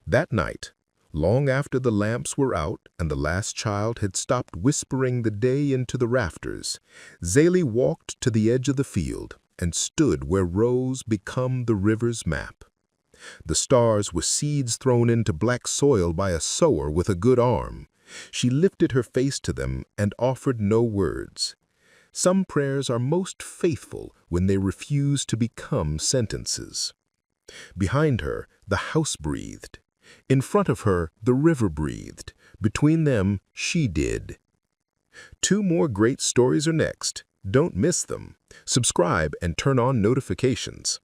That night, long after the lamps were out and the last child had stopped whispering the day into the rafters, Zélie walked to the edge of the field and stood where rows become the river's map. The stars were seeds thrown into black soil by a sower with a good arm. She lifted her face to them and offered no words. Some prayers are most faithful when they refuse to become sentences. Behind her, the house breathed. In front of her, the river breathed. Between them, she did. 2 more great stories are next. Don't miss them. Subscribe and turn on notifications.